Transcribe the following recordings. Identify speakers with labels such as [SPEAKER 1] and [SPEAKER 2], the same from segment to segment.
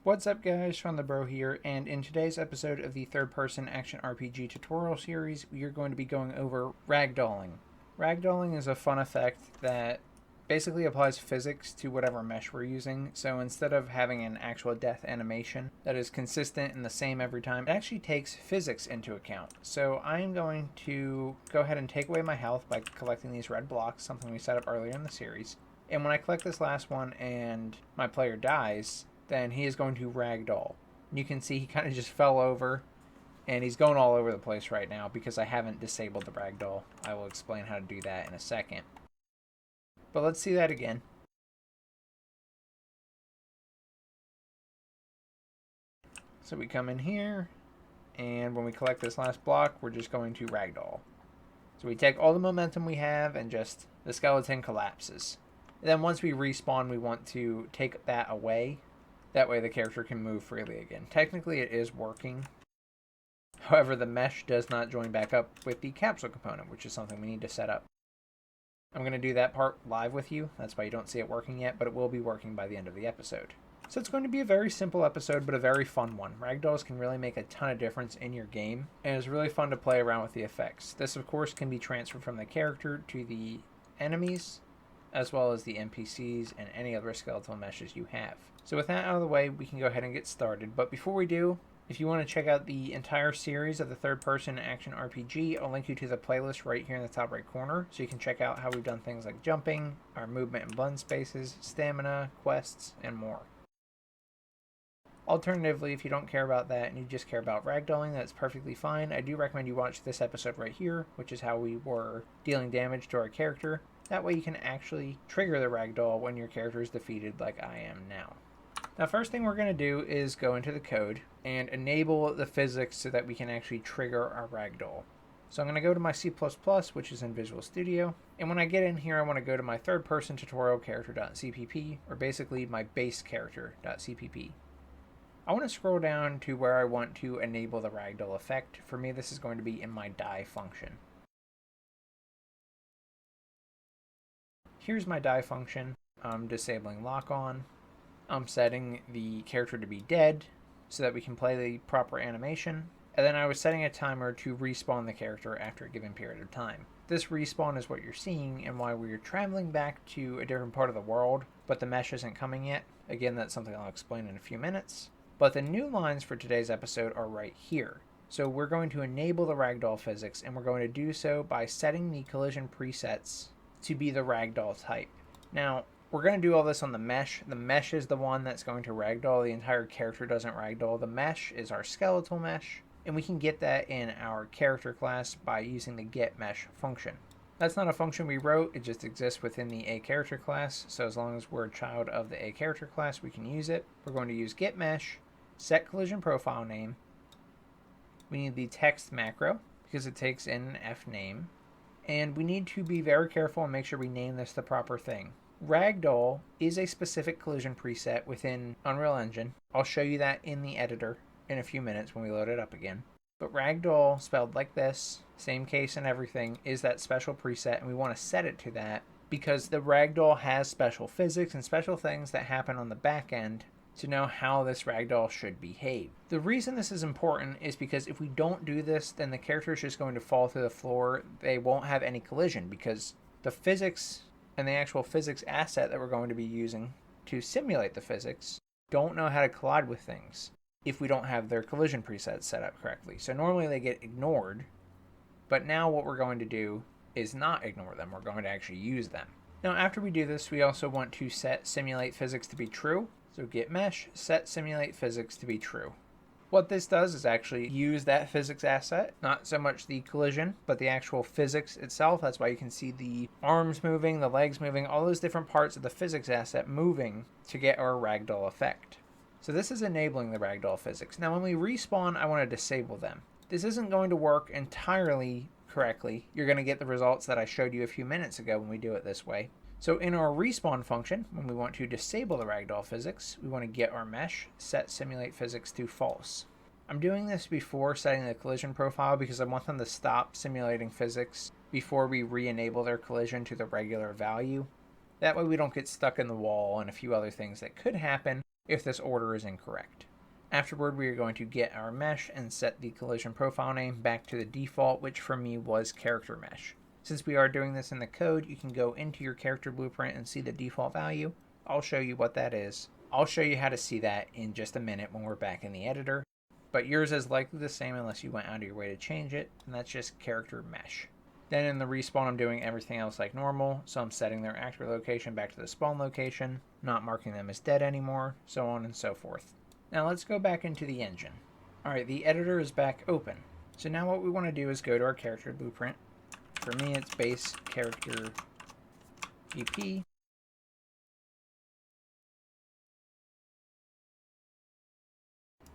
[SPEAKER 1] What's up guys, Shawnthebro here, and in today's episode of the third-person action RPG tutorial series, we are going to be going over ragdolling. Ragdolling is a fun effect that basically applies physics to whatever mesh we're using, so instead of having an actual death animation that is consistent and the same every time, it actually takes physics into account. So I am going to go ahead and take away my health by collecting these red blocks, something we set up earlier in the series. And when I collect this last one and my player dies, then he is going to ragdoll. You can see he kind of just fell over, and he's going all over the place right now because I haven't disabled the ragdoll. I will explain how to do that in a second. But let's see that again. So we come in here, and when we collect this last block, we're just going to ragdoll. So we take all the momentum we have, and just the skeleton collapses. And then once we respawn, we want to take that away. That way the character can move freely again. Technically it is working. However, the mesh does not join back up with the capsule component, which is something we need to set up. I'm going to do that part live with you. That's why you don't see it working yet, but it will be working by the end of the episode. So it's going to be a very simple episode, but a very fun one. Ragdolls can really make a ton of difference in your game, and it's really fun to play around with the effects. This, of course, can be transferred from the character to the enemies, as well as the NPCs and any other skeletal meshes you have. So with that out of the way, we can go ahead and get started. But before we do, if you want to check out the entire series of the third-person action RPG, I'll link you to the playlist right here in the top right corner, so you can check out how we've done things like jumping, our movement and blend spaces, stamina, quests, and more. Alternatively, if you don't care about that and you just care about ragdolling, that's perfectly fine. I do recommend you watch this episode right here, which is how we were dealing damage to our character. That way you can actually trigger the ragdoll when your character is defeated like I am now. Now, first thing we're going to do is go into the code and enable the physics so that we can actually trigger our ragdoll. So I'm going to go to my C++, which is in Visual Studio, and when I get in here I want to go to my third-person tutorial character.cpp, or basically my base character.cpp. I want to scroll down to where I want to enable the ragdoll effect. For me, this is going to be in my die function. Here's my die function. I'm disabling lock on. I'm setting the character to be dead so that we can play the proper animation. And then I was setting a timer to respawn the character after a given period of time. This respawn is what you're seeing and why we're traveling back to a different part of the world, but the mesh isn't coming yet. Again, that's something I'll explain in a few minutes. But the new lines for today's episode are right here. So we're going to enable the ragdoll physics, and we're going to do so by setting the collision presets to be the ragdoll type. Now, we're going to do all this on the mesh. The mesh is the one that's going to ragdoll. The entire character doesn't ragdoll. The mesh is our skeletal mesh, and we can get that in our character class by using the getMesh function. That's not a function we wrote, it just exists within the aCharacter class, so as long as we're a child of the aCharacter class, we can use it. We're going to use getMesh, set collision profile name. We need the text macro, because it takes in an fname. And we need to be very careful and make sure we name this the proper thing. Ragdoll is a specific collision preset within Unreal Engine. I'll show you that in the editor in a few minutes when we load it up again. But Ragdoll, spelled like this, same case and everything, is that special preset, and we want to set it to that because the Ragdoll has special physics and special things that happen on the back end to know how this ragdoll should behave. The reason this is important is because if we don't do this, then the character is just going to fall through the floor. They won't have any collision because the physics and the actual physics asset that we're going to be using to simulate the physics don't know how to collide with things if we don't have their collision presets set up correctly. So normally they get ignored, but now what we're going to do is not ignore them. We're going to actually use them. Now after we do this, we also want to set simulate physics to be true. So getMesh, set simulate physics to be true. What this does is actually use that physics asset, not so much the collision, but the actual physics itself. That's why you can see the arms moving, the legs moving, all those different parts of the physics asset moving to get our ragdoll effect. So this is enabling the ragdoll physics. Now when we respawn, I want to disable them. This isn't going to work entirely correctly. You're going to get the results that I showed you a few minutes ago when we do it this way. So in our respawn function, when we want to disable the ragdoll physics, we want to get our mesh, set simulate physics to false. I'm doing this before setting the collision profile because I want them to stop simulating physics before we re-enable their collision to the regular value. That way we don't get stuck in the wall and a few other things that could happen if this order is incorrect. Afterward, we are going to get our mesh and set the collision profile name back to the default, which for me was character mesh. Since we are doing this in the code, you can go into your character blueprint and see the default value. I'll show you what that is. I'll show you how to see that in just a minute when we're back in the editor. But yours is likely the same unless you went out of your way to change it, and that's just character mesh. Then in the respawn, I'm doing everything else like normal, so I'm setting their actor location back to the spawn location, not marking them as dead anymore, so on and so forth. Now let's go back into the engine. Alright, the editor is back open. So now what we want to do is go to our character blueprint. For me, it's base character EP.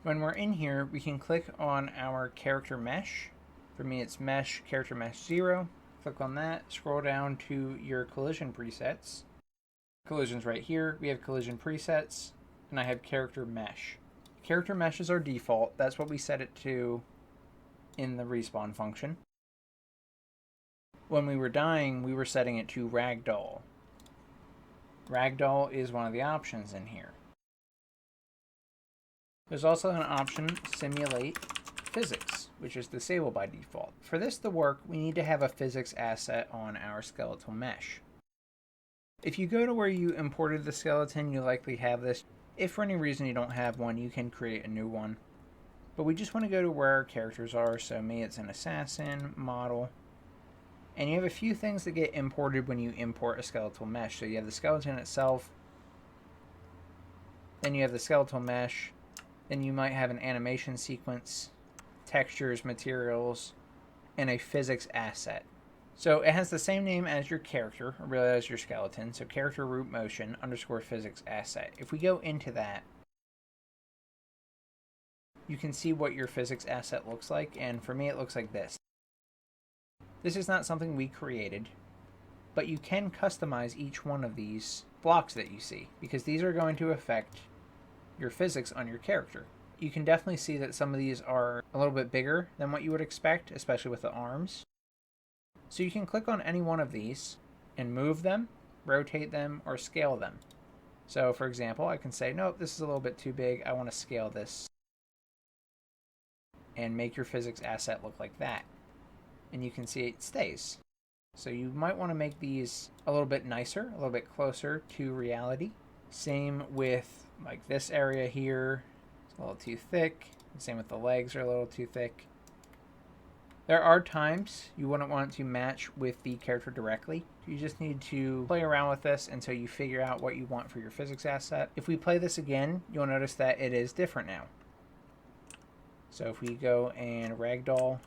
[SPEAKER 1] When we're in here, we can click on our character mesh. For me, it's mesh, character mesh 0. Click on that, scroll down to your collision presets. Collision's right here. We have collision presets, and I have character mesh. Character mesh is our default. That's what we set it to in the respawn function. When we were dying, we were setting it to Ragdoll. Ragdoll is one of the options in here. There's also an option, Simulate Physics, which is disabled by default. For this to work, we need to have a physics asset on our skeletal mesh. If you go to where you imported the skeleton, you likely have this. If for any reason you don't have one, you can create a new one. But we just want to go to where our characters are, so me it's an assassin, model. And you have a few things that get imported when you import a skeletal mesh. So you have the skeleton itself, then you have the skeletal mesh, then you might have an animation sequence, textures, materials, and a physics asset. So it has the same name as your character, or really as your skeleton, so character root motion underscore physics asset. If we go into that, you can see what your physics asset looks like, and for me it looks like this. This is not something we created, but you can customize each one of these blocks that you see, because these are going to affect your physics on your character. You can definitely see that some of these are a little bit bigger than what you would expect, especially with the arms. So you can click on any one of these and move them, rotate them, or scale them. So for example, I can say, nope, this is a little bit too big. I want to scale this and make your physics asset look like that. And you can see it stays. So you might want to make these a little bit nicer, a little bit closer to reality. Same with like this area here. It's a little too thick. Same with the legs are a little too thick. There are times you wouldn't want to match with the character directly. You just need to play around with this until you figure out what you want for your physics asset. If we play this again, you'll notice that it is different now. So if we go and Ragdoll,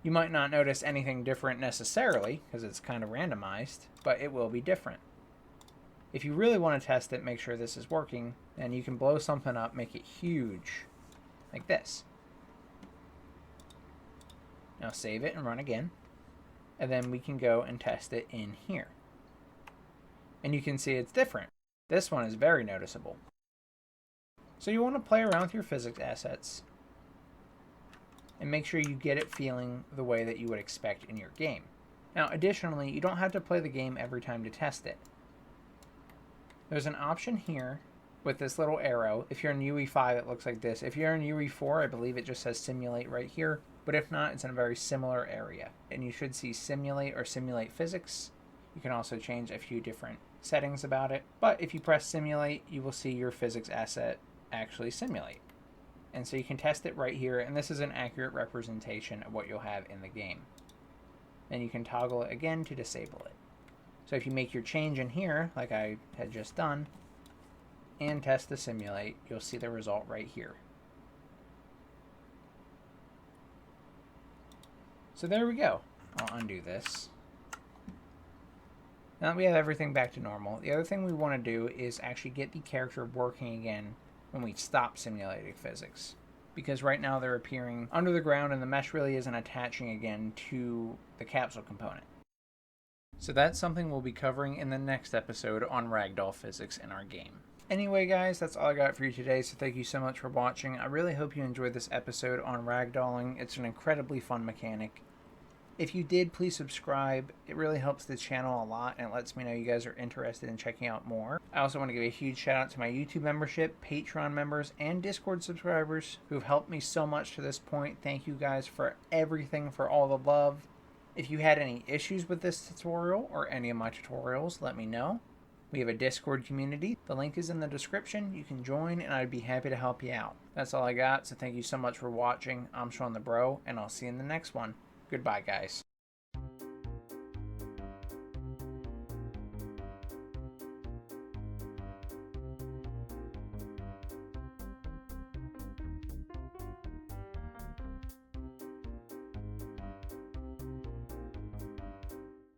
[SPEAKER 1] you might not notice anything different necessarily because it's kind of randomized, but it will be different. If you really want to test it, make sure this is working, then you can blow something up, make it huge, like this. Now save it and run again, and then we can go and test it in here. And you can see it's different. This one is very noticeable. So you want to play around with your physics assets and make sure you get it feeling the way that you would expect in your game. Now additionally, you don't have to play the game every time to test it. There's an option here with this little arrow. If you're in UE5, it looks like this. If you're in UE4, I believe it just says simulate right here. But if not, it's in a very similar area. And you should see simulate or simulate physics. You can also change a few different settings about it. But if you press simulate, you will see your physics asset actually simulate. And so you can test it right here. And this is an accurate representation of what you'll have in the game. Then you can toggle it again to disable it. So if you make your change in here, like I had just done, and test to simulate, you'll see the result right here. So there we go. I'll undo this. Now that we have everything back to normal, the other thing we want to do is actually get the character working again when we stop simulating physics. Because right now they're appearing under the ground and the mesh really isn't attaching again to the capsule component. So that's something we'll be covering in the next episode on Ragdoll physics in our game. Anyway guys, that's all I got for you today, so thank you so much for watching. I really hope you enjoyed this episode on ragdolling. It's an incredibly fun mechanic. If you did, please subscribe. It really helps the channel a lot and it lets me know you guys are interested in checking out more. I also want to give a huge shout out to my YouTube membership, Patreon members, and Discord subscribers who've helped me so much to this point. Thank you guys for everything, for all the love. If you had any issues with this tutorial or any of my tutorials, let me know. We have a Discord community. The link is in the description. You can join and I'd be happy to help you out. That's all I got, so thank you so much for watching. I'm Shawnthebro, and I'll see you in the next one. Goodbye, guys.